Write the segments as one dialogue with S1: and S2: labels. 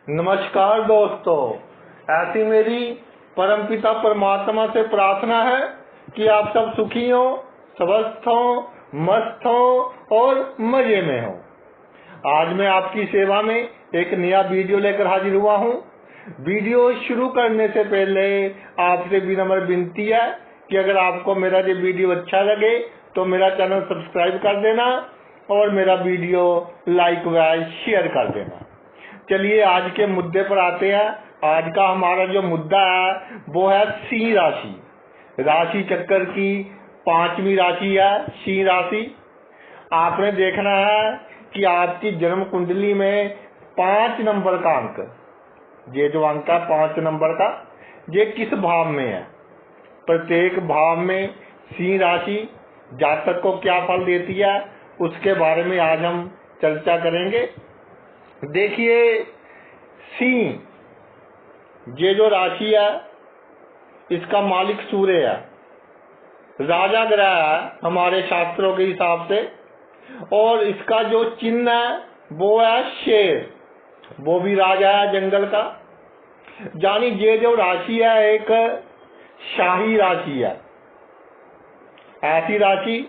S1: नमस्कार दोस्तों, ऐसी मेरी परमपिता परमात्मा से प्रार्थना है कि आप सब सुखी हो, स्वस्थ हो, मस्त हो और मजे में हो। आज मैं आपकी सेवा में एक नया वीडियो लेकर हाजिर हुआ हूँ। वीडियो शुरू करने से पहले आपसे विनम्र विनती है कि अगर आपको मेरा ये वीडियो अच्छा लगे तो मेरा चैनल सब्सक्राइब कर देना और मेरा वीडियो लाइक व शेयर कर देना। चलिए आज के मुद्दे पर आते हैं। आज का हमारा जो मुद्दा है वो है सिंह राशि। राशि चक्कर की 5वीं राशि है सिंह राशि। आपने देखना है कि आपकी जन्म कुंडली में 5 नंबर का अंक, ये जो अंक है 5 नंबर का, ये किस भाव में है। प्रत्येक भाव में सिंह राशि जातक को क्या फल देती है उसके बारे में आज हम चर्चा करेंगे। देखिए, सिंह ये जो राशि है इसका मालिक सूर्य है, राजा ग्रह है हमारे शास्त्रों के हिसाब से, और इसका जो चिन्ह है वो है शेर, वो भी राजा है जंगल का। यानी ये जो राशि है एक शाही राशि है, ऐसी राशि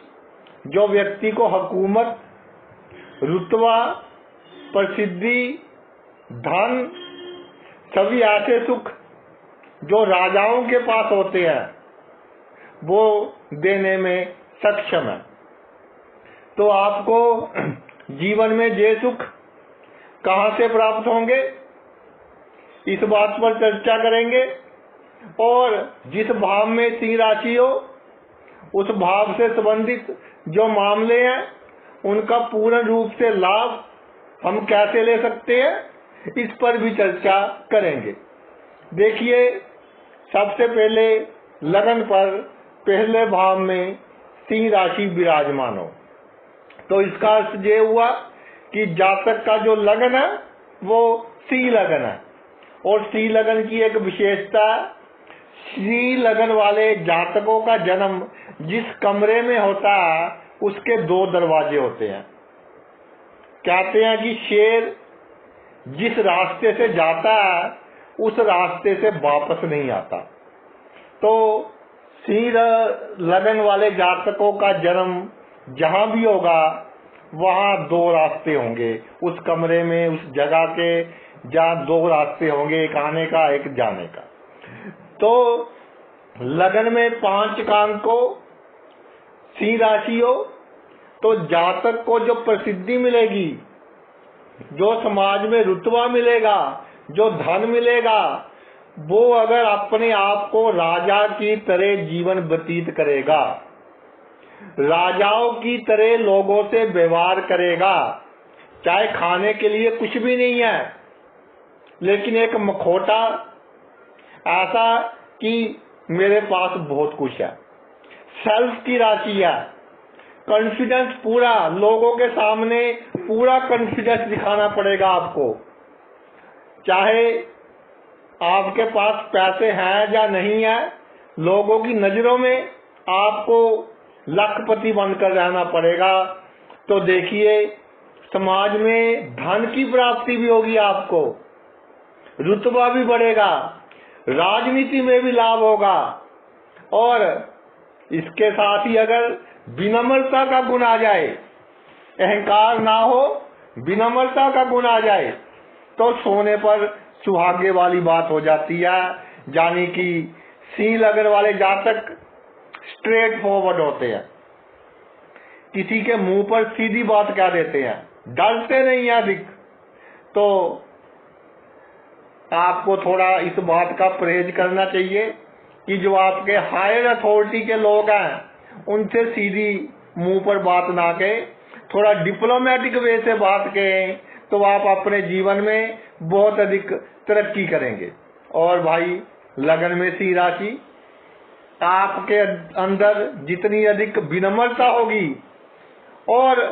S1: जो व्यक्ति को हुकूमत, रुतबा, प्रसिद्धि, धन, सभी ऐसे सुख जो राजाओं के पास होते हैं वो देने में सक्षम है। तो आपको जीवन में ये सुख कहां से प्राप्त होंगे, इस बात पर चर्चा करेंगे। और जिस भाव में सिंह राशि हो उस भाव से संबंधित जो मामले हैं उनका पूर्ण रूप से लाभ हम कैसे ले सकते हैं इस पर भी चर्चा करेंगे। देखिए, सबसे पहले लगन पर पहले भाव में सिंह राशि विराजमान हो तो इसका अर्थ ये हुआ कि जातक का जो लगन है वो सिंह लगन है। और सिंह लगन की एक विशेषता, सिंह लगन वाले जातकों का जन्म जिस कमरे में होता है उसके 2 दरवाजे होते हैं। कहते हैं कि शेर जिस रास्ते से जाता है उस रास्ते से वापस नहीं आता। तो सिंह लगन वाले जातकों का जन्म जहां भी होगा वहां 2 रास्ते होंगे उस कमरे में, उस जगह के, जहां 2 रास्ते होंगे, एक आने का एक जाने का। तो लगन में 5 का अंक को सिंह राशि हो तो जातक को जो प्रसिद्धि मिलेगी, जो समाज में रुतबा मिलेगा, जो धन मिलेगा, वो अगर अपने आप को राजा की तरह जीवन व्यतीत करेगा, राजाओं की तरह लोगों से व्यवहार करेगा, चाहे खाने के लिए कुछ भी नहीं है लेकिन एक मखौटा ऐसा कि मेरे पास बहुत कुछ है। सेल्फ की राशि है, कॉन्फिडेंस पूरा, लोगों के सामने पूरा कॉन्फिडेंस दिखाना पड़ेगा आपको, चाहे आपके पास पैसे हैं या नहीं है, लोगों की नजरों में आपको लखपति बनकर रहना पड़ेगा। तो देखिए, समाज में धन की प्राप्ति भी होगी, आपको रुतबा भी बढ़ेगा, राजनीति में भी लाभ होगा। और इसके साथ ही अगर विनम्रता का गुण आ जाए, अहंकार ना हो, विनम्रता का गुण आ जाए तो सोने पर सुहागे वाली बात हो जाती है। यानी कि सिंह लगन वाले जातक स्ट्रेट फॉरवर्ड होते हैं, किसी के मुंह पर सीधी बात कह देते हैं, डरते नहीं है अधिक। तो आपको थोड़ा इस बात का परहेज करना चाहिए कि जो आपके हायर अथॉरिटी के लोग हैं उनसे सीधी मुंह पर बात ना कहें, थोड़ा डिप्लोमेटिक वे से बात कहें तो आप अपने जीवन में बहुत अधिक तरक्की करेंगे। और भाई, लगन में सिंह राशि, आपके अंदर जितनी अधिक विनम्रता होगी और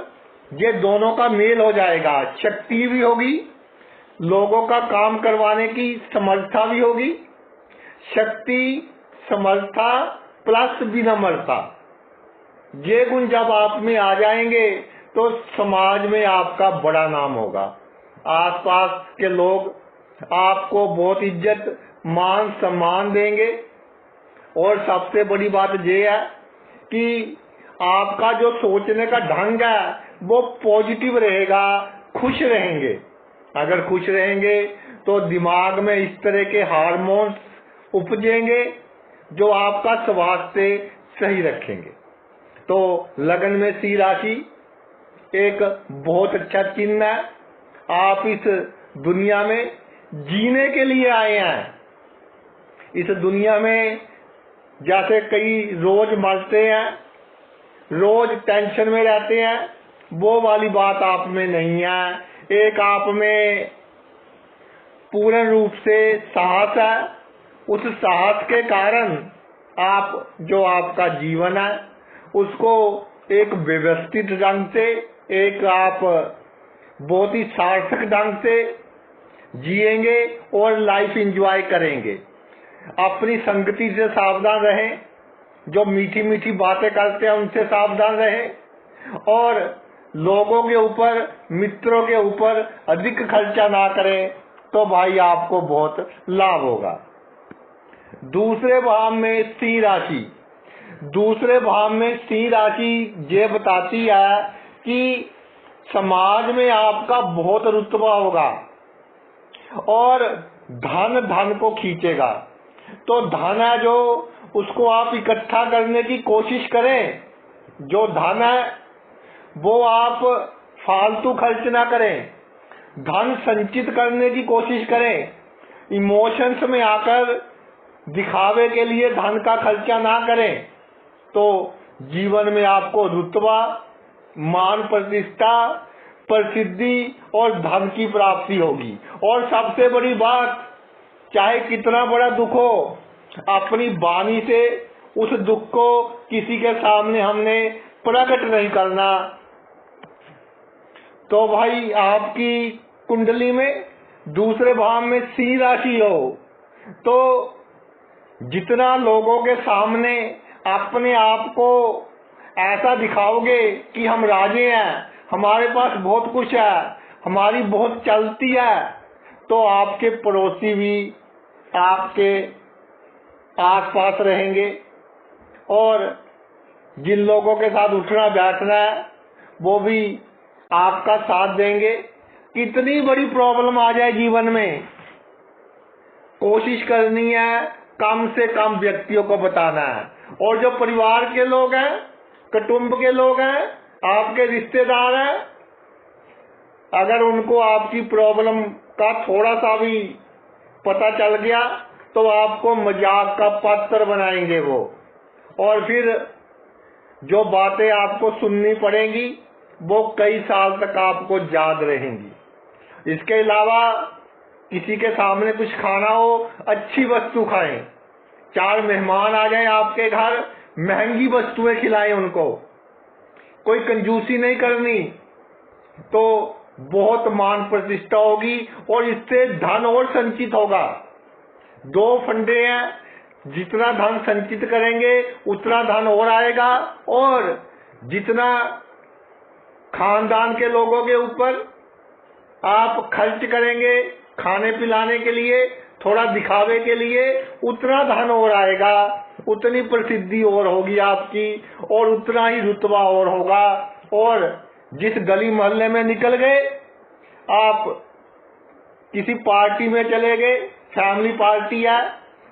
S1: ये दोनों का मेल हो जाएगा, शक्ति भी होगी, लोगों का काम करवाने की समर्था भी होगी। शक्ति, समर्था प्लस विनम्रता, ये गुण जब आप में आ जाएंगे तो समाज में आपका बड़ा नाम होगा। आसपास के लोग आपको बहुत इज्जत मान सम्मान देंगे। और सबसे बड़ी बात ये है कि आपका जो सोचने का ढंग है वो पॉजिटिव रहेगा, खुश रहेंगे। अगर खुश रहेंगे तो दिमाग में इस तरह के हार्मोन्स उपजेंगे जो आपका स्वास्थ्य सही रखेंगे। तो लगन में सिंह राशि एक बहुत अच्छा चिन्ह है। आप इस दुनिया में जीने के लिए आए हैं। इस दुनिया में जैसे कई रोज मरते हैं, रोज टेंशन में रहते हैं, वो वाली बात आप में नहीं है। एक आप में पूर्ण रूप से साहस है। उस साहस के कारण आप जो आपका जीवन है उसको एक व्यवस्थित ढंग से, एक आप बहुत ही सार्थक ढंग से जिएंगे और लाइफ एंजॉय करेंगे। अपनी संगति से सावधान रहें, जो मीठी मीठी बातें करते हैं उनसे सावधान रहें, और लोगों के ऊपर, मित्रों के ऊपर अधिक खर्चा ना करें, तो भाई आपको बहुत लाभ होगा। दूसरे भाव में सिंह राशि, दूसरे भाव में सिंह राशि ये बताती है कि समाज में आपका बहुत रुतबा होगा और धन को खींचेगा। तो धन है जो, उसको आप इकट्ठा करने की कोशिश करें। जो धन है वो आप फालतू खर्च ना करें, धन संचित करने की कोशिश करें। इमोशंस में आकर दिखावे के लिए धन का खर्चा ना करें, तो जीवन में आपको रुतबा, मान प्रतिष्ठा, प्रसिद्धि और धन की प्राप्ति होगी। और सबसे बड़ी बात, चाहे कितना बड़ा दुख हो, अपनी वाणी से उस दुख को किसी के सामने हमने प्रकट नहीं करना। तो भाई आपकी कुंडली में दूसरे भाव में सिंह राशि हो तो जितना लोगों के सामने अपने आप को ऐसा दिखाओगे कि हम राजे हैं, हमारे पास बहुत कुछ है, हमारी बहुत चलती है, तो आपके पड़ोसी भी आपके आसपास रहेंगे और जिन लोगों के साथ उठना बैठना है वो भी आपका साथ देंगे। कितनी बड़ी प्रॉब्लम आ जाए जीवन में, कोशिश करनी है कम से कम व्यक्तियों को बताना है। और जो परिवार के लोग हैं, कुटुंब के लोग हैं, आपके रिश्तेदार हैं, अगर उनको आपकी प्रॉब्लम का थोड़ा सा भी पता चल गया तो आपको मजाक का पात्र बनाएंगे वो, और फिर जो बातें आपको सुननी पड़ेंगी वो कई साल तक आपको याद रहेंगी। इसके अलावा किसी के सामने कुछ खाना हो, अच्छी वस्तु खाएं। 4 मेहमान आ जाएं आपके घर, महंगी वस्तुएं खिलाएं उनको, कोई कंजूसी नहीं करनी, तो बहुत मान प्रतिष्ठा होगी और इससे धन और संचित होगा। 2 फंडे हैं, जितना धन संचित करेंगे उतना धन और आएगा, और जितना खानदान के लोगों के ऊपर आप खर्च करेंगे खाने पिलाने के लिए, थोड़ा दिखावे के लिए, उतना धन और आएगा, उतनी प्रसिद्धि और होगी आपकी, और उतना ही रुतबा और होगा। और जिस गली मोहल्ले में निकल गए, आप किसी पार्टी में चले गए, फैमिली पार्टी है,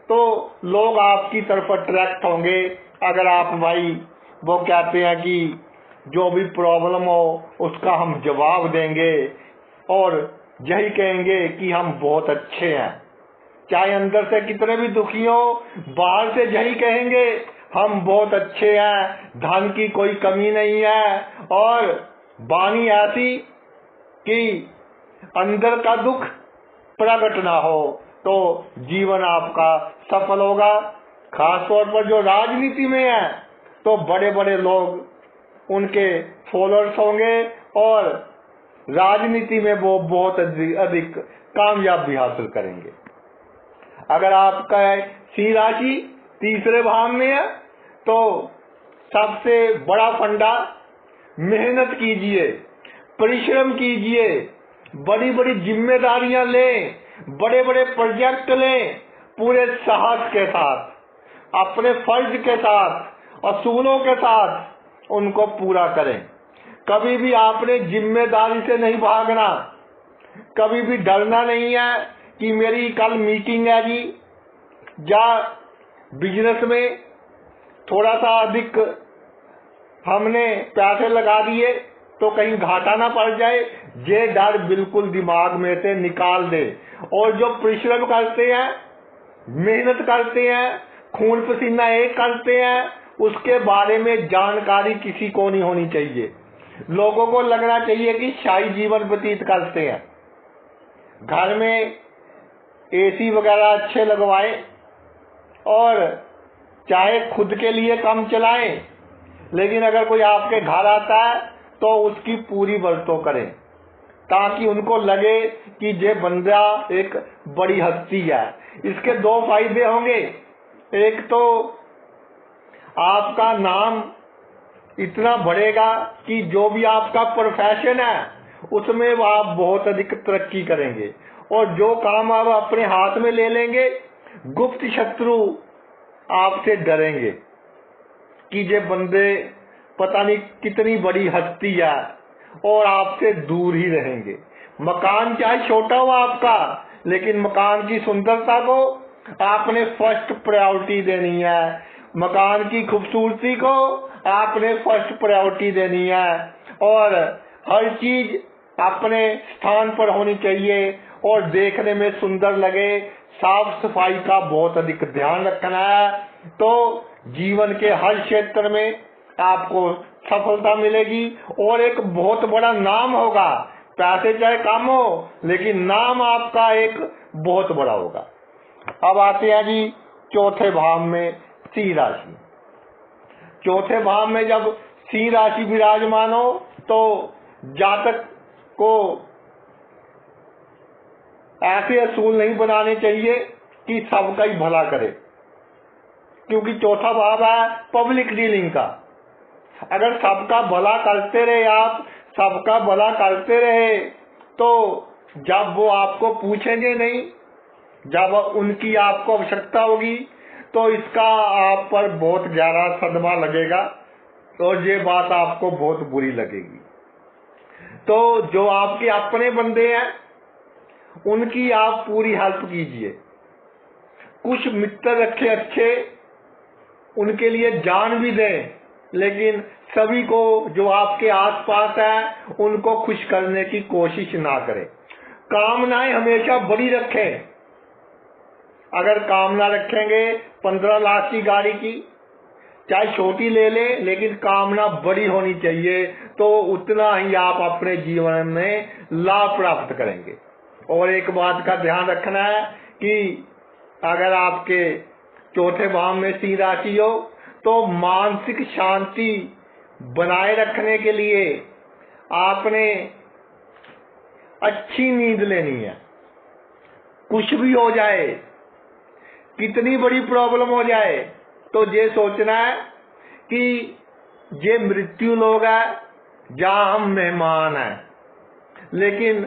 S1: तो लोग आपकी तरफ अट्रैक्ट होंगे। अगर आप भाई वो कहते हैं कि जो भी प्रॉब्लम हो उसका हम जवाब देंगे और यही कहेंगे कि हम बहुत अच्छे हैं, चाहे अंदर से कितने भी दुखी हो, बाहर से यही कहेंगे हम बहुत अच्छे हैं, धन की कोई कमी नहीं है, और वाणी ऐसी कि अंदर का दुख प्रकट ना हो, तो जीवन आपका सफल होगा। खास तौर पर जो राजनीति में है तो बड़े बड़े लोग उनके फॉलोअर्स होंगे और राजनीति में वो बहुत अधिक कामयाबी हासिल करेंगे। अगर आपका सिंह राशि तीसरे भाव में है तो सबसे बड़ा फंडा, मेहनत कीजिए, परिश्रम कीजिए, बड़ी बड़ी जिम्मेदारियां लें, बड़े बड़े प्रोजेक्ट लें, पूरे साहस के साथ, अपने फर्ज के साथ, असूलों के साथ उनको पूरा करें। कभी भी आपने जिम्मेदारी से नहीं भागना, कभी भी डरना नहीं है कि मेरी कल मीटिंग है जी, या बिजनेस में थोड़ा सा अधिक हमने पैसे लगा दिए तो कहीं घाटा ना पड़ जाए। ये डर बिल्कुल दिमाग में से निकाल दे। और जो परिश्रम करते हैं, मेहनत करते हैं, खून पसीना एक करते हैं, उसके बारे में जानकारी किसी को नहीं होनी चाहिए। लोगों को लगना चाहिए कि शाही जीवन व्यतीत करते हैं। घर में एसी वगैरह अच्छे लगवाएं और चाहे खुद के लिए कम चलाएं, लेकिन अगर कोई आपके घर आता है तो उसकी पूरी वरतों करें, ताकि उनको लगे कि ये बंदा एक बड़ी हस्ती है। इसके दो फायदे होंगे। एक तो आपका नाम इतना बढ़ेगा कि जो भी आपका प्रोफेशन है उसमें आप बहुत अधिक तरक्की करेंगे, और जो काम आप अपने हाथ में ले लेंगे, गुप्त शत्रु आपसे डरेंगे कि ये बंदे पता नहीं कितनी बड़ी हस्ती है, और आपसे दूर ही रहेंगे। मकान चाहे छोटा हो आपका, लेकिन मकान की सुंदरता को आपने फर्स्ट प्रायोरिटी देनी है। मकान की खूबसूरती को आपने फर्स्ट प्रायोरिटी देनी है, और हर चीज अपने स्थान पर होनी चाहिए और देखने में सुंदर लगे। साफ सफाई का बहुत अधिक ध्यान रखना है, तो जीवन के हर क्षेत्र में आपको सफलता मिलेगी और एक बहुत बड़ा नाम होगा। पैसे चाहे कम हो, लेकिन नाम आपका एक बहुत बड़ा होगा। अब आते हैं जी चौथे भाव में सिंह राशि। चौथे भाव में जब सिंह राशि विराजमान हो तो जातक को ऐसे असूल नहीं बनाने चाहिए कि सबका ही भला करे, क्योंकि चौथा भाव है पब्लिक डीलिंग का। अगर सबका भला करते रहे आप, सबका भला करते रहे, तो जब वो आपको पूछेंगे नहीं, जब उनकी आपको आवश्यकता होगी, तो इसका आप पर बहुत गहरा सदमा लगेगा और ये बात आपको बहुत बुरी लगेगी। तो जो आपके अपने बंदे हैं उनकी आप पूरी हेल्प कीजिए। कुछ मित्र रखे अच्छे, उनके लिए जान भी दें, लेकिन सभी को जो आपके आसपास है उनको खुश करने की कोशिश ना करें। कामनाएं हमेशा बड़ी रखें। अगर कामना रखेंगे 15 लाख की गाड़ी की, चाहे छोटी ले ले, लेकिन कामना बड़ी होनी चाहिए, तो उतना ही आप अपने जीवन में लाभ प्राप्त करेंगे। और एक बात का ध्यान रखना है कि अगर आपके चौथे भाव में सिंह राशि हो तो मानसिक शांति बनाए रखने के लिए आपने अच्छी नींद लेनी है। कुछ भी हो जाए, कितनी बड़ी प्रॉब्लम हो जाए, तो ये सोचना है कि ये मृत्यु लोग है, जहां हम मेहमान हैं, लेकिन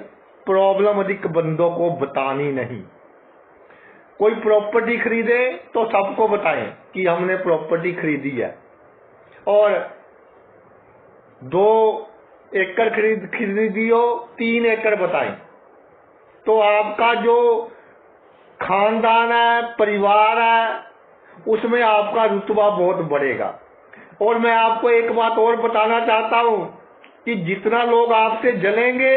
S1: प्रॉब्लम अधिक बंदों को बतानी नहीं। कोई प्रॉपर्टी खरीदे तो सबको बताएं कि हमने प्रॉपर्टी खरीदी है, और 2 एकड़ खरीदी हो, 3 एकड़ बताएं, तो आपका जो खानदान है, परिवार है, उसमें आपका रुतबा बहुत बढ़ेगा। और मैं आपको एक बात और बताना चाहता हूं कि जितना लोग आपसे जलेंगे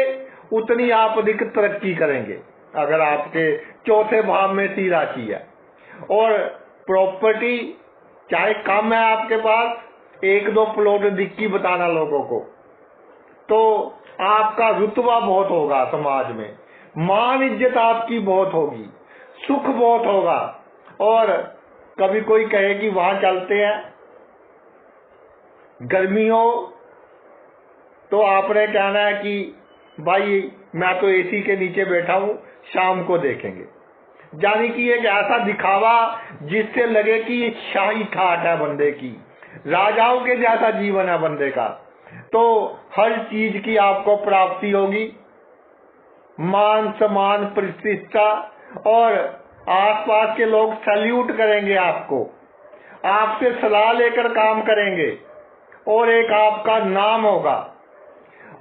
S1: उतनी आप अधिक तरक्की करेंगे। अगर आपके चौथे भाव में सिंह राशि है और प्रॉपर्टी चाहे कम है आपके पास, 1-2 प्लॉट दिक्की बताना लोगों को, तो आपका रुतबा बहुत होगा समाज में, मान इज्जत आपकी बहुत होगी, सुख बहुत होगा। और कभी कोई कहे कि वहां चलते हैं, गर्मी हो तो आपने कहना है कि भाई मैं तो एसी के नीचे बैठा हूं, शाम को देखेंगे। यानी कि एक ऐसा दिखावा जिससे लगे कि ये शाही ठाट है बंदे की, राजाओं के जैसा जीवन है बंदे का, तो हर चीज की आपको प्राप्ति होगी। मान सम्मान प्रतिष्ठा और आसपास के लोग सैल्यूट करेंगे आपको, आपसे सलाह लेकर काम करेंगे और एक आपका नाम होगा।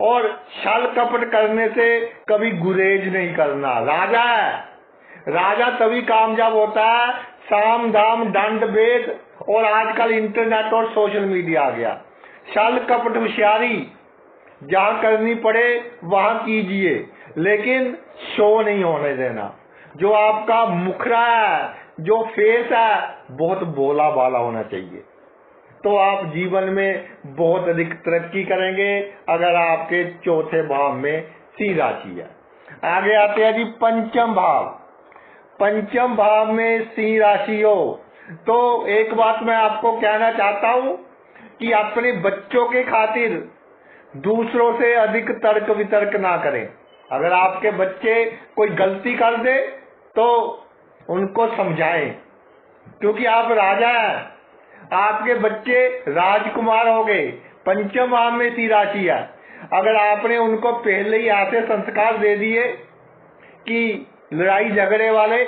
S1: और छल कपट करने से कभी गुरेज नहीं करना। राजा है, राजा तभी कामयाब होता है साम दाम दंड भेद और आजकल इंटरनेट और सोशल मीडिया आ गया। छल कपट होशियारी जहाँ करनी पड़े वहां कीजिए, लेकिन शो नहीं होने देना। जो आपका मुखड़ा है, जो फेस है, बहुत भोला भाला होना चाहिए, तो आप जीवन में बहुत अधिक तरक्की करेंगे। अगर आपके चौथे भाव में सिंह राशि है। आगे आते हैं जी पंचम भाव। पंचम भाव में सिंह राशि हो तो एक बात मैं आपको कहना चाहता हूं कि अपने बच्चों के खातिर दूसरों से अधिक तर्क वितर्क ना करें। अगर आपके बच्चे कोई गलती कर दे तो उनको समझाएं, क्योंकि आप राजा हैं, आपके बच्चे राजकुमार हो गए। पंचम भाव में सिंह राशि है। अगर आपने उनको पहले ही ऐसे संस्कार दे दिए कि लड़ाई झगड़े वाले,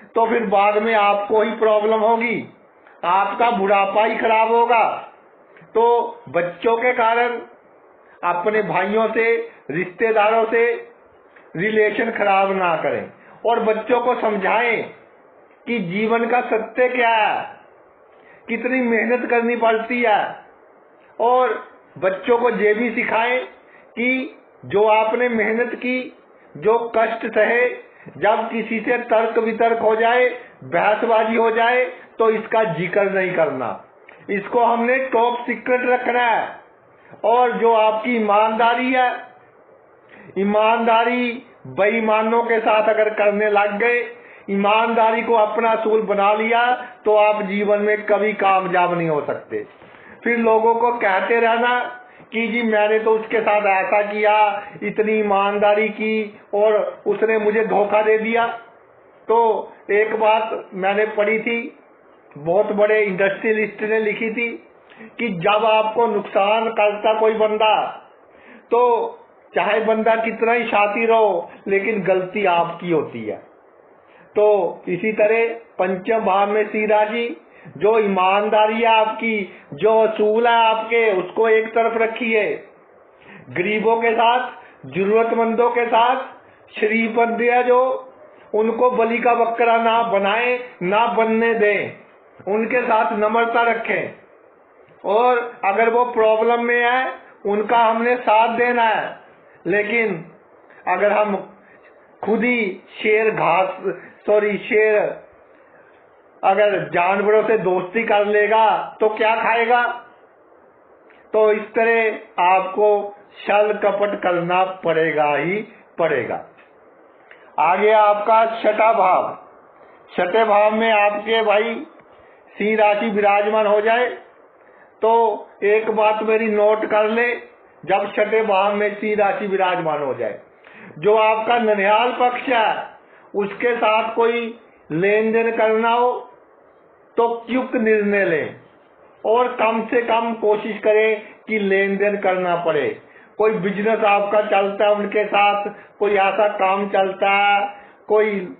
S1: तो फिर बाद में आपको ही प्रॉब्लम होगी, आपका बुढ़ापा ही खराब होगा। तो बच्चों के कारण अपने भाइयों से, रिश्तेदारों से रिलेशन खराब ना करें और बच्चों को समझाएं कि जीवन का सत्य क्या है, कितनी मेहनत करनी पड़ती है। और बच्चों को ये भी सिखाएं कि जो आपने मेहनत की, जो कष्ट सहे, जब किसी से तर्क वितर्क हो जाए, बहसबाजी हो जाए, तो इसका जिक्र नहीं करना, इसको हमने टॉप सीक्रेट रखना है। और जो आपकी ईमानदारी है, ईमानदारी बेईमानों के साथ अगर करने लग गए, ईमानदारी को अपना असूल बना लिया, तो आप जीवन में कभी कामयाब नहीं हो सकते। फिर लोगों को कहते रहना कि जी मैंने तो उसके साथ ऐसा किया, इतनी ईमानदारी की और उसने मुझे धोखा दे दिया। तो एक बात मैंने पढ़ी थी, बहुत बड़े इंडस्ट्रियलिस्ट ने लिखी थी कि जब आपको नुकसान करता कोई बंदा, तो चाहे बंदा कितना ही शातिर हो, लेकिन गलती आपकी होती है। तो इसी तरह पंचम भाव में सिंह राशि, जो ईमानदारी है आपकी, जो असूल है आपके, उसको एक तरफ रखिए। गरीबों के साथ, जरूरतमंदों के साथ, शरीफ बंदे हैं जो, उनको बलि का बकरा ना बनाए, ना बनने दें, उनके साथ नम्रता रखें। और अगर वो प्रॉब्लम में है, उनका हमने साथ देना है। लेकिन अगर हम खुद ही शेर अगर जानवरों से दोस्ती कर लेगा तो क्या खाएगा। तो इस तरह आपको छल कपट करना पड़ेगा ही पड़ेगा। आगे आपका छठा भाव। छठे भाव में आपके भाई सिंह राशि विराजमान हो जाए तो एक बात मेरी नोट कर ले, जब छठे भाव में सिंह राशि विराजमान हो जाए, जो आपका ननिहाल पक्ष है उसके साथ कोई लेन देन करना हो तो क्विक निर्णय लें और कम से कम कोशिश करें कि लेन देन करना पड़े। कोई बिजनेस आपका चलता है उनके साथ, कोई ऐसा काम चलता है, कोई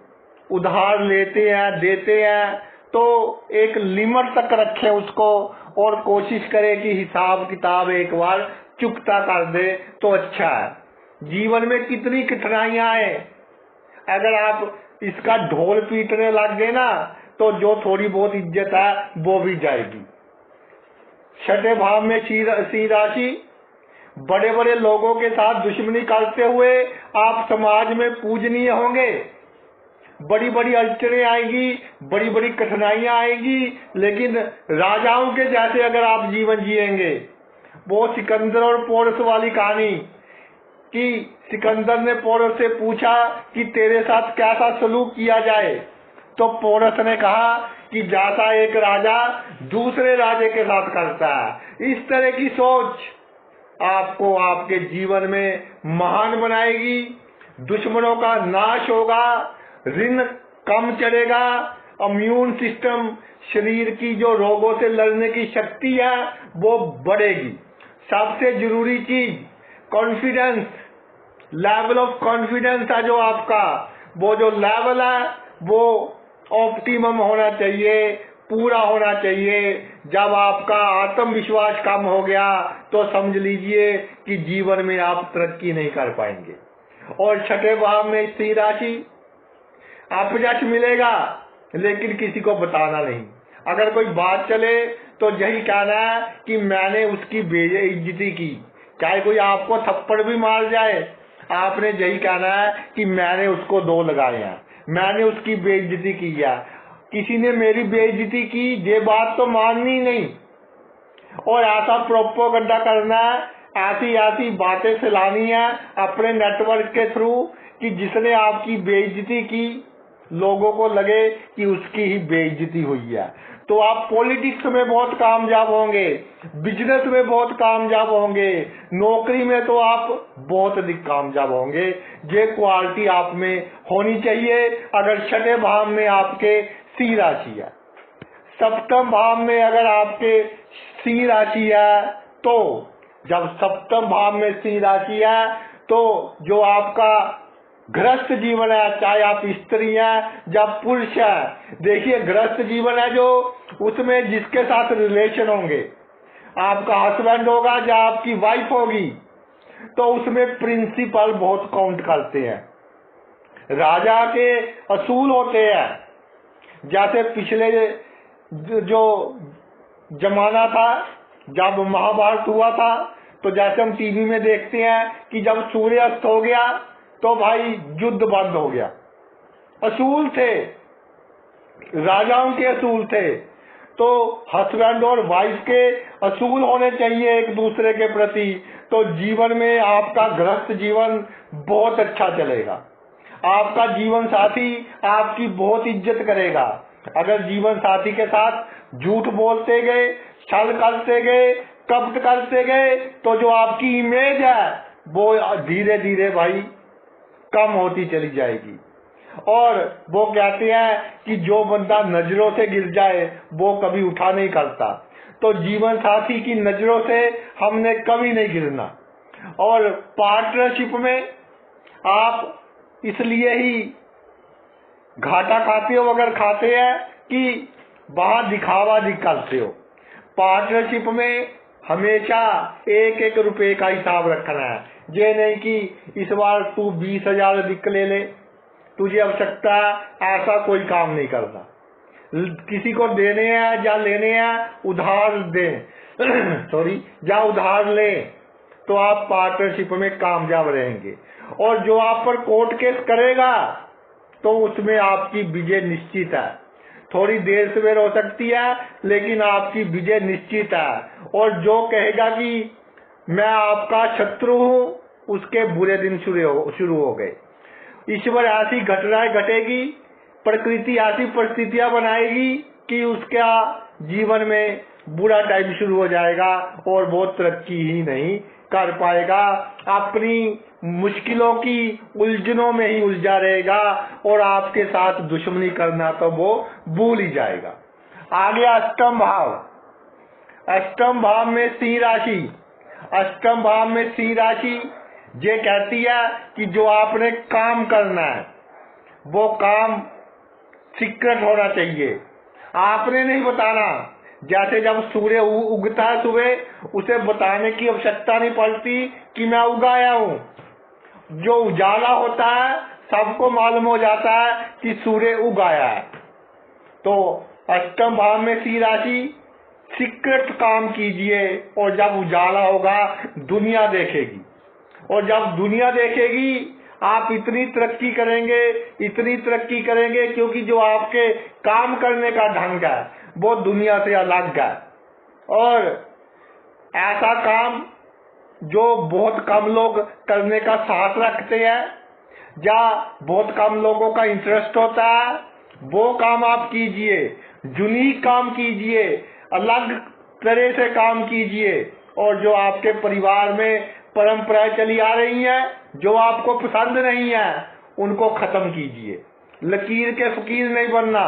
S1: उधार लेते हैं देते हैं, तो एक लिमिट तक रखें उसको और कोशिश करें कि हिसाब किताब एक बार चुकता कर दे तो अच्छा है। जीवन में कितनी कठिनाइयां आए, अगर आप इसका ढोल पीटने लग गए ना, तो जो थोड़ी बहुत इज्जत है वो भी जाएगी। छठे भाव में सिंह राशि, बड़े बड़े लोगों के साथ दुश्मनी करते हुए आप समाज में पूजनीय होंगे। बड़ी बड़ी अड़चने आएगी, बड़ी बड़ी कठिनाइयां आएगी, लेकिन राजाओं के जैसे अगर आप जीवन जिएंगे। वो सिकंदर और पोरस वाली कहानी कि सिकंदर ने पोरस से पूछा कि तेरे साथ कैसा सलूक किया जाए, तो पोरस ने कहा कि जैसा एक राजा दूसरे राजे के साथ करता है। इस तरह की सोच आपको आपके जीवन में महान बनाएगी। दुश्मनों का नाश होगा, ऋण कम चढ़ेगा, इम्यून सिस्टम, शरीर की जो रोगों से लड़ने की शक्ति है वो बढ़ेगी। सबसे जरूरी चीज कॉन्फिडेंस, लेवल ऑफ कॉन्फिडेंस है जो आपका, वो जो लेवल है वो ऑप्टिमम होना चाहिए, पूरा होना चाहिए। जब आपका आत्मविश्वास कम हो गया तो समझ लीजिए कि जीवन में आप तरक्की नहीं कर पाएंगे। और छठे भाव में स्त्री राशि, अपयश मिलेगा लेकिन किसी को बताना नहीं। अगर कोई बात चले तो यही कहना है कि मैंने उसकी बेइज्जती की, चाहे कोई आपको थप्पड़ भी मार जाए, आपने यही कहना है कि मैंने उसको 2 लगाए हैं, मैंने उसकी बेइज्जती की है, किसी ने मेरी बेइज्जती की, ये बात तो माननी नहीं। और ऐसा प्रोपोगंडा करना है, ऐसी ऐसी बातें फैलानी है अपने नेटवर्क के थ्रू कि जिसने आपकी बेइज्जती की लोगों को लगे कि उसकी ही बेइज्जती हुई है। तो आप पॉलिटिक्स में बहुत कामयाब होंगे, बिजनेस में बहुत कामयाब होंगे, नौकरी में तो आप बहुत अधिक कामयाब होंगे। ये क्वालिटी आप में होनी चाहिए। अगर छठे भाव में आपके सिंह राशि है, सप्तम भाव में अगर आपके सिंह राशि है, तो जब सप्तम भाव में सिंह राशि है तो जो आपका गृहस्थ जीवन है, चाहे आप स्त्री हैं या पुरुष है, देखिए गृहस्थ जीवन है जो, उसमें जिसके साथ रिलेशन होंगे, आपका हस्बैंड होगा या आपकी वाइफ होगी, तो उसमें प्रिंसिपल बहुत काउंट करते हैं। राजा के असूल होते हैं, जैसे पिछले जो जमाना था जब महाभारत हुआ था, तो जैसे हम टीवी में देखते हैं कि जब सूर्यास्त हो गया तो भाई युद्ध बंद हो गया। असूल थे, राजाओं के असूल थे। तो हस्बैंड और वाइफ के असूल होने चाहिए एक दूसरे के प्रति, तो जीवन में आपका गृहस्थ जीवन बहुत अच्छा चलेगा। आपका जीवन साथी आपकी बहुत इज्जत करेगा। अगर जीवन साथी के साथ झूठ बोलते गए, छल करते गए, कपट करते गए, तो जो आपकी इमेज है वो धीरे धीरे भाई कम होती चली जाएगी। और वो कहते हैं कि जो बंदा नजरों से गिर जाए वो कभी उठा नहीं करता। तो जीवन साथी की नजरों से हमने कभी नहीं गिरना। और पार्टनरशिप में आप इसलिए ही घाटा खाते हो अगर खाते हैं कि वहां दिखावा करते हो। पार्टनरशिप में हमेशा 1-1 रुपए का हिसाब रखना है। ये नहीं कि इस बार तू 20,000 अधिक ले ले, तुझे आवश्यकता है, ऐसा कोई काम नहीं करना। किसी को देने हैं या लेने हैं, उधार दें सॉरी या उधार ले, तो आप पार्टनरशिप में कामयाब रहेंगे। और जो आप पर कोर्ट केस करेगा तो उसमें आपकी विजय निश्चित है। थोड़ी देर सवेर हो सकती है लेकिन आपकी विजय निश्चित है। और जो कहेगा कि मैं आपका शत्रु हूं, उसके बुरे दिन शुरू हो गए। ईश्वर ऐसी घटनाएं घटेगी, प्रकृति ऐसी परिस्थितियां बनाएगी कि उसका जीवन में बुरा टाइम शुरू हो जाएगा और वो तरक्की ही नहीं कर पाएगा। अपनी मुश्किलों की उलझनों में ही उलझा रहेगा और आपके साथ दुश्मनी करना तो वो भूल ही जाएगा। आगे अष्टम भाव। अष्टम भाव में सिंह राशि। अष्टम भाव में सिंह राशि ये कहती है कि जो आपने काम करना है वो काम सीक्रेट होना चाहिए, आपने नहीं बताना। जैसे जब सूर्य उगता है सुबह, उसे बताने की आवश्यकता नहीं पड़ती कि मैं उगाया हूँ। जो उजाला होता है सबको मालूम हो जाता है कि सूर्य उगाया है। तो अष्टम भाव में सिंह राशि, सीक्रेट काम कीजिए और जब उजाला होगा दुनिया देखेगी। और जब दुनिया देखेगी आप इतनी तरक्की करेंगे, इतनी तरक्की करेंगे, क्योंकि जो आपके काम करने का ढंग है वो दुनिया से अलग है। और ऐसा काम जो बहुत कम लोग करने का साहस रखते हैं या बहुत कम लोगों का इंटरेस्ट होता है, वो काम आप कीजिए। यूनिक काम कीजिए, अलग तरह से काम कीजिए। और जो आपके परिवार में परंपराएं चली आ रही हैं, जो आपको पसंद नहीं है, उनको खत्म कीजिए। लकीर के फकीर नहीं बनना,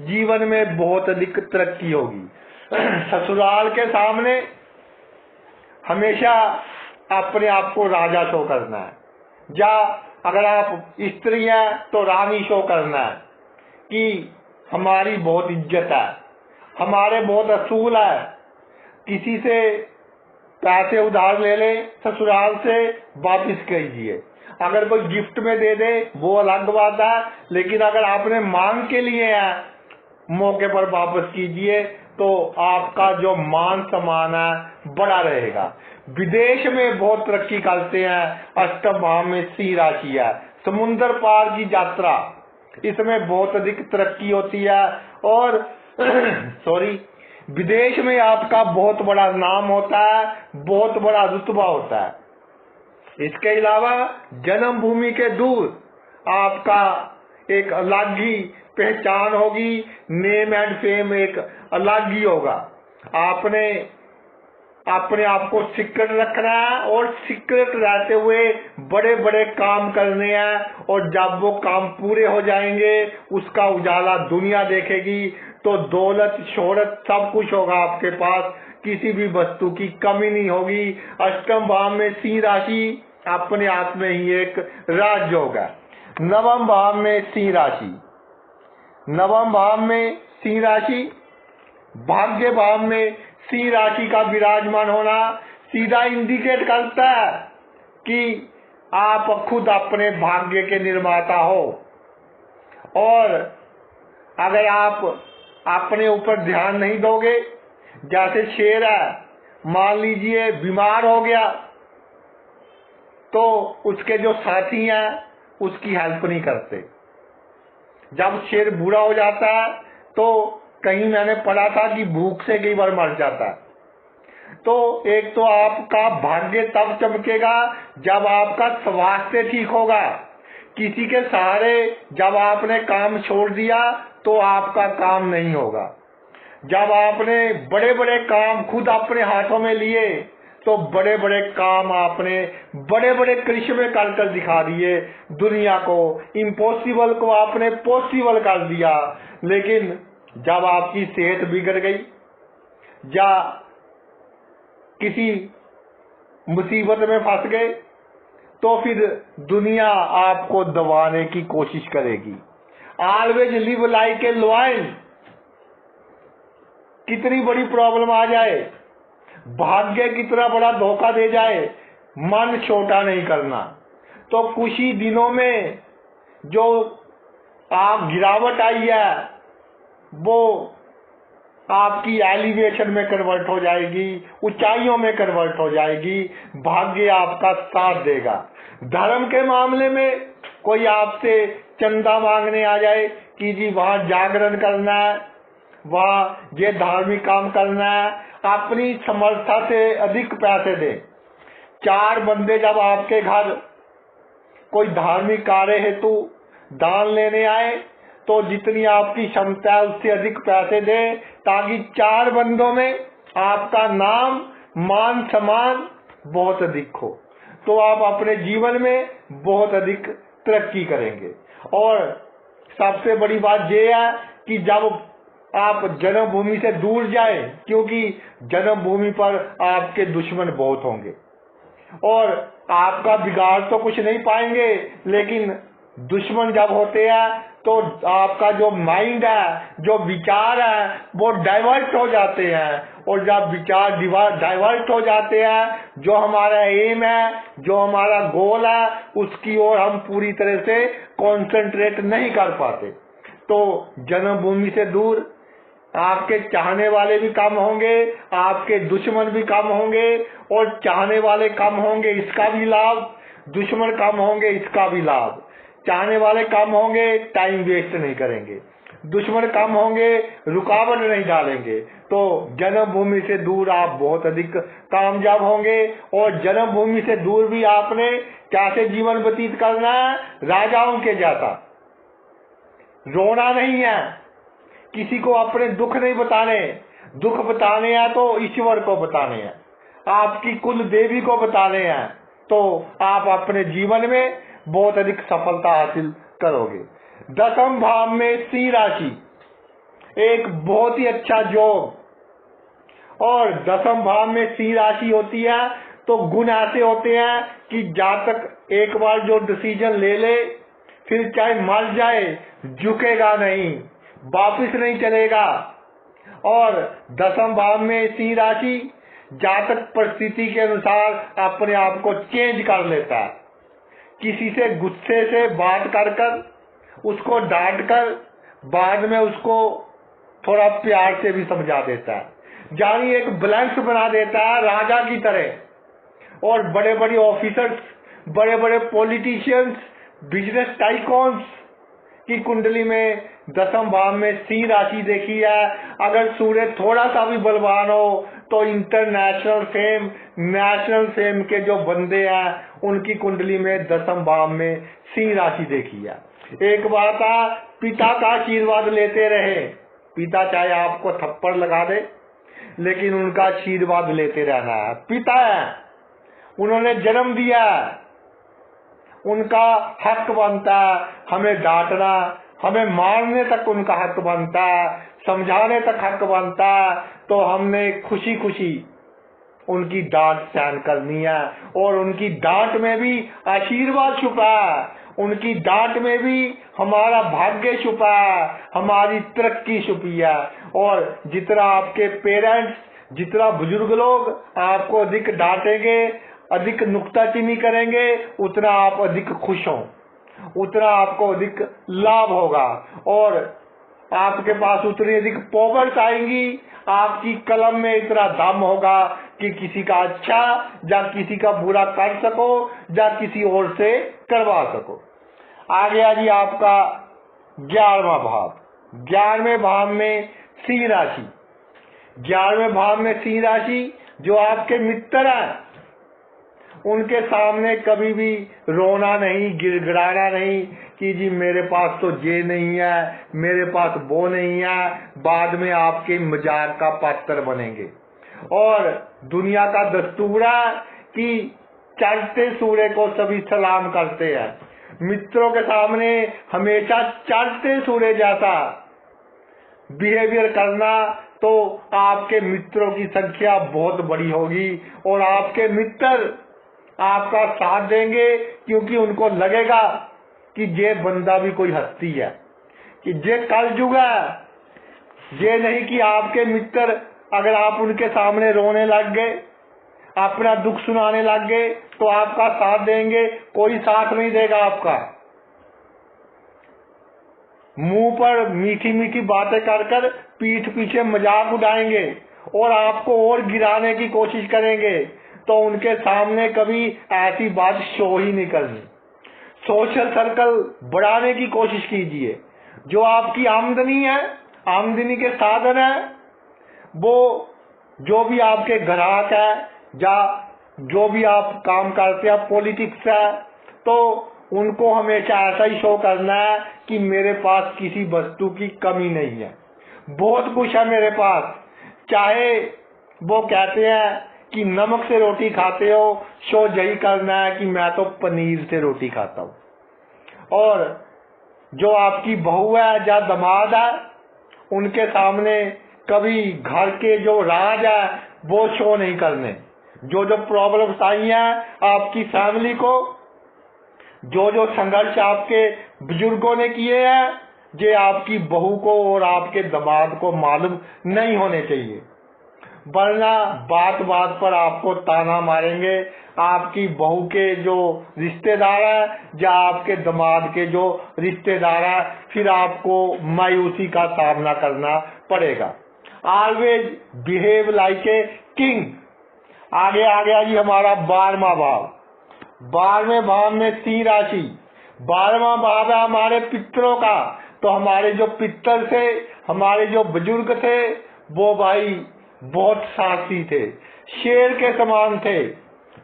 S1: जीवन में बहुत अधिक तरक्की होगी। ससुराल के सामने हमेशा अपने आप को राजा शो करना है। या अगर आप स्त्री हैं तो रानी शो करना है कि हमारी बहुत इज्जत है, हमारे बहुत असूल है। किसी से पैसे उधार ले ले, ससुराल से वापिस कीजिए। अगर कोई गिफ्ट में दे दे वो अलग बात है, लेकिन अगर आपने मांग के लिए है मौके पर वापस कीजिए, तो आपका जो मान सम्मान है बड़ा रहेगा। विदेश में बहुत तरक्की करते हैं। अष्टम भाव में सिंह राशि है, समुद्र पार की यात्रा, इसमें बहुत अधिक तरक्की होती है। और विदेश में आपका बहुत बड़ा नाम होता है, बहुत बड़ा रुतबा होता है। इसके अलावा जन्मभूमि के दूर आपका एक अलग ही पहचान होगी, नेम एंड फेम एक अलग ही होगा। आपने अपने आप को सीक्रेट रखना है और सीक्रेट रहते हुए बड़े बड़े काम करने हैं, और जब वो काम पूरे हो जाएंगे उसका उजाला दुनिया देखेगी, तो दौलत शोहरत सब कुछ होगा आपके पास, किसी भी वस्तु की कमी नहीं होगी। अष्टम भाव में सिंह राशि अपने आप में ही एक राज्य होगा। नवम भाव में सिंह राशि, नवम भाव में सिंह राशि, भाग्य भाव में सिंह राशि का विराजमान होना सीधा इंडिकेट करता है कि आप खुद अपने भाग्य के निर्माता हो। और अगर आप अपने ऊपर ध्यान नहीं दोगे, जैसे शेर है, मान लीजिए बीमार हो गया तो उसके जो साथी हैं उसकी हेल्प नहीं करते। जब शेर बुरा हो जाता है तो कहीं मैंने पढ़ा था कि भूख से कई बार मर जाता है। तो एक तो आपका भाग्य तब चमकेगा जब आपका स्वास्थ्य ठीक होगा। किसी के सहारे जब आपने काम छोड़ दिया तो आपका काम नहीं होगा। जब आपने बड़े बड़े काम खुद अपने हाथों में लिए तो बड़े बड़े काम आपने बड़े बड़े करिश्मे कर दिखा दिए दुनिया को। इम्पॉसिबल को आपने पॉसिबल कर दिया। लेकिन जब आपकी सेहत बिगड़ गई या किसी मुसीबत में फंस गए तो फिर दुनिया आपको दबाने की कोशिश करेगी। Always live like a lion. कितनी बड़ी प्रॉब्लम आ जाए, भाग्य कितना बड़ा धोखा दे जाए, मन छोटा नहीं करना। तो कुछ ही दिनों में जो आप गिरावट आई है वो आपकी एलिवेशन में कन्वर्ट हो जाएगी, ऊंचाइयों में कन्वर्ट हो जाएगी। भाग्य आपका साथ देगा। धर्म के मामले में कोई आपसे चंदा मांगने आ जाए कि जी वहां जागरण करना है, वहां ये धार्मिक काम करना है, अपनी समर्था से अधिक पैसे दे। 4 बंदे जब आपके घर कोई धार्मिक कार्य हेतु दान लेने आए तो जितनी आपकी क्षमता है उससे अधिक पैसे दे, ताकि 4 बंदों में आपका नाम मान सम्मान बहुत अधिक हो, तो आप अपने जीवन में बहुत अधिक तरक्की करेंगे। और सबसे बड़ी बात यह है कि जब आप जन्मभूमि से दूर जाए, क्योंकि जन्मभूमि पर आपके दुश्मन बहुत होंगे और आपका बिगाड़ तो कुछ नहीं पाएंगे, लेकिन दुश्मन जब होते हैं तो आपका जो माइंड है, जो विचार है, वो डाइवर्ट हो जाते हैं। और जब विचार डाइवर्ट हो जाते हैं, जो हमारा एम है, जो हमारा गोल है, उसकी ओर हम पूरी तरह से कंसंट्रेट नहीं कर पाते। तो जन्मभूमि से दूर आपके चाहने वाले भी कम होंगे, आपके दुश्मन भी कम होंगे। और चाहने वाले कम होंगे इसका भी लाभ, दुश्मन कम होंगे इसका भी लाभ। चाहने वाले कम होंगे, टाइम वेस्ट नहीं करेंगे, दुश्मन कम होंगे, रुकावट नहीं डालेंगे। तो जन्मभूमि से दूर आप बहुत अधिक कामयाब होंगे। और जन्मभूमि से दूर भी आपने कैसे जीवन व्यतीत करना है, राजाओं के जैसा। रोना नहीं है, किसी को अपने दुख नहीं बताने, दुख बताने हैं तो ईश्वर को बताने हैं, आपकी कुल देवी को बताने हैं, तो आप अपने जीवन में बहुत अधिक सफलता हासिल करोगे। 10वें भाव में सिंह राशि एक बहुत ही अच्छा योग। और 10वें भाव में सिंह राशि होती है तो गुण ऐसे होते हैं कि जातक एक बार जो डिसीजन ले ले फिर चाहे मर जाए झुकेगा नहीं, वापिस नहीं चलेगा। और 10वें भाव में सिंह राशि जातक परिस्थिति के अनुसार अपने आप को चेंज कर लेता है। किसी से गुस्से से बात कर उसको डांट कर बाद में उसको थोड़ा प्यार से भी समझा देता है, यानी एक बैलेंस बना देता है राजा की तरह। और बड़े बड़े ऑफिसर्स, बड़े बड़े पॉलिटिशियंस, बिजनेस टाइकॉन्स की कुंडली में 10वें भाव में सिंह राशि देखी है। अगर सूर्य थोड़ा सा भी बलवान हो तो इंटरनेशनल फेम, नेशनल फेम के जो बंदे हैं उनकी कुंडली में 10वें भाव में सिंह राशि देखी है। एक बात है, पिता का आशीर्वाद लेते रहे। पिता चाहे आपको थप्पड़ लगा दे लेकिन उनका आशीर्वाद लेते रहना है। पिता है, उन्होंने जन्म दिया, उनका हक बनता है हमें डांटना, हमें मारने तक उनका हक बनता है, समझाने तक हक बनता है। तो हमने खुशी खुशी उनकी डांट सहन करनी है। और उनकी डांट में भी आशीर्वाद छुपा है, उनकी डांट में भी हमारा भाग्य छुपा है, हमारी तरक्की छुपी है। और जितना आपके पेरेंट्स, जितना बुजुर्ग लोग आपको अधिक डांटेंगे, अधिक नुक्ताचीनी करेंगे, उतना आप अधिक खुश हो, उतना आपको अधिक लाभ होगा। और आपके पास उतनी अधिक पावर्स आएंगी, आपकी कलम में इतना दम होगा कि किसी का अच्छा या किसी का बुरा कर सको या किसी और से करवा सको। आ गया जी आपका 11वां भाव। 11वें भाव में सिंह राशि। 11वें भाव में सिंह राशि जो आपके मित्र हैं उनके सामने कभी भी रोना नहीं, गिड़गिड़ाना नहीं कि जी मेरे पास तो ये नहीं है, मेरे पास वो नहीं है। बाद में आपके मजाक का पात्र बनेंगे। और दुनिया का दस्तूर है कि चढ़ते सूर्य को सभी सलाम करते हैं। मित्रों के सामने हमेशा चढ़ते सूर्य जैसा बिहेवियर करना, तो आपके मित्रों की संख्या बहुत बड़ी होगी और आपके मित्र आपका साथ देंगे, क्योंकि उनको लगेगा कि ये बंदा भी कोई हस्ती है, कि ये कलयुग है। ये नहीं कि आपके मित्र अगर आप उनके सामने रोने लग गए, अपना दुख सुनाने लग गए तो आपका साथ देंगे, कोई साथ नहीं देगा आपका। मुंह पर मीठी मीठी बातें कर पीठ पीछे मजाक उड़ाएंगे और आपको और गिराने की कोशिश करेंगे। तो उनके सामने कभी ऐसी बात शो ही नहीं करनी। सोशल सर्कल बढ़ाने की कोशिश कीजिए। जो आपकी आमदनी है, आमदनी के साधन है, वो जो भी आपके ग्राहक है या जो भी आप काम करते हैं, पॉलिटिक्स है, तो उनको हमेशा ऐसा ही शो करना है कि मेरे पास किसी वस्तु की कमी नहीं है, बहुत कुछ है मेरे पास। चाहे वो कहते हैं कि नमक से रोटी खाते हो, शो यही करना है कि मैं तो पनीर से रोटी खाता हूं। और जो आपकी बहू है या दामाद है, उनके सामने कभी घर के जो राज है वो शो नहीं करने। जो जो प्रॉब्लम्स आई हैं आपकी फैमिली को, जो जो संघर्ष आपके बुजुर्गों ने किए हैं, ये आपकी बहू को और आपके दामाद को मालूम नहीं होने चाहिए, वरना बात बात पर आपको ताना मारेंगे। आपकी बहू के जो रिश्तेदार हैं या आपके दामाद के जो रिश्तेदार हैं, फिर आपको मायूसी का सामना करना पड़ेगा। Always behave like a king. आगे आ गया जी हमारा 12वां भाव। 12वें भाव में सिंह राशि। 12वां भाव है हमारे पितरों का। तो हमारे जो पितर थे, हमारे जो बुजुर्ग थे, वो भाई बहुत साहसी थे, शेर के समान थे,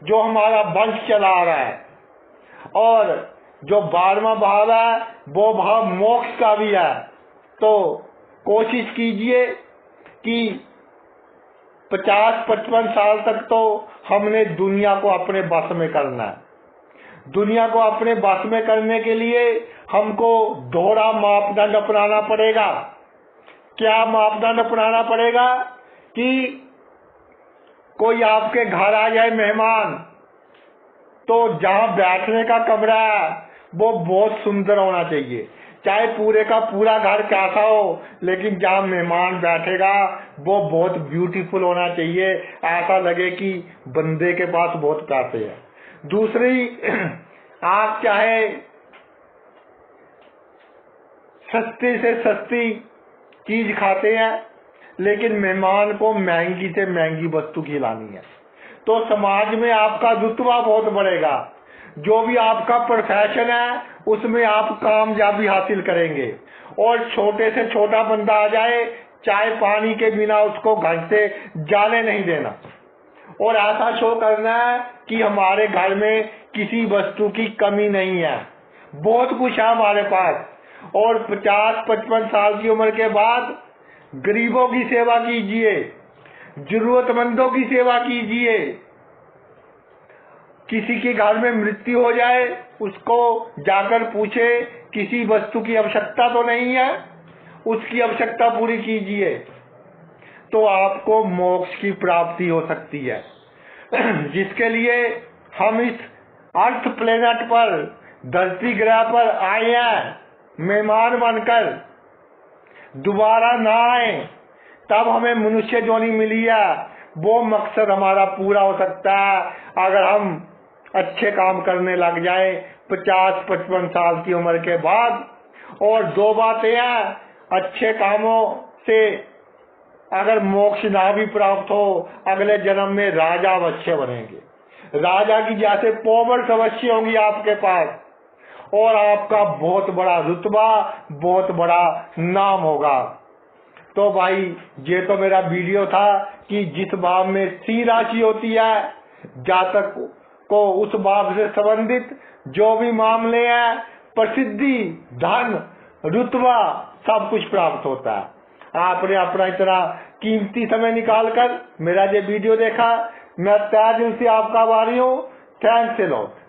S1: जो हमारा वंश चला रहा है। और जो 12वां भाव है वो भाव मोक्ष का भी है। तो कोशिश कीजिए कि 50-55 साल तक तो हमने दुनिया को अपने बस में करना है। दुनिया को अपने बस में करने के लिए हमको दोहरा मापदंड अपनाना पड़ेगा। क्या मापदंड अपनाना पड़ेगा? कि कोई आपके घर आ जाए मेहमान, तो जहाँ बैठने का कमरा है वो बहुत सुंदर होना चाहिए। चाहे पूरे का पूरा घर कैसा हो, लेकिन जहाँ मेहमान बैठेगा वो बहुत ब्यूटीफुल होना चाहिए, ऐसा लगे कि बंदे के पास बहुत पैसे हैं। दूसरी, आप चाहे सस्ती से सस्ती चीज खाते हैं, लेकिन मेहमान को महंगी से महंगी वस्तु खिलानी है, तो समाज में आपका रुतबा बहुत बढ़ेगा। जो भी आपका प्रोफेशन है उसमें आप कामयाबी हासिल करेंगे। और छोटे से छोटा बंदा आ जाए, चाय पानी के बिना उसको घर से जाने नहीं देना, और ऐसा शो करना है कि हमारे घर में किसी वस्तु की कमी नहीं है, बहुत कुछ है हमारे पास। और 50-55 साल की उम्र के बाद गरीबों की सेवा कीजिए, जरूरतमंदों की सेवा कीजिए। किसी के घर में मृत्यु हो जाए, उसको जाकर पूछे किसी वस्तु की आवश्यकता तो नहीं है, उसकी आवश्यकता पूरी कीजिए, तो आपको मोक्ष की प्राप्ति हो सकती है। जिसके लिए हम इस अर्थ प्लेनेट पर, धरती ग्रह पर आए हैं, मेहमान बनकर, दोबारा ना आए, तब हमें मनुष्य जोनी मिली है। वो मकसद हमारा पूरा हो सकता है अगर हम अच्छे काम करने लग जाए 50-55 साल की उम्र के बाद। और दो बातें हैं, अच्छे कामों से अगर मोक्ष ना भी प्राप्त हो, अगले जन्म में राजा अवश्य बनेंगे। राजा की जैसे पावर्स अवश्य होंगी आपके पास, और आपका बहुत बड़ा रुतबा, बहुत बड़ा नाम होगा। तो भाई, ये तो मेरा वीडियो था कि जिस भाव में सिंह राशि होती है, जातक को उस भाव से संबंधित जो भी मामले हैं, प्रसिद्धि, धन, रुतबा, सब कुछ प्राप्त होता है। आपने अपना इतना कीमती समय निकालकर मेरा ये वीडियो देखा, मैं तहे दिल से आपका आभारी हूँ। Thanks a lot.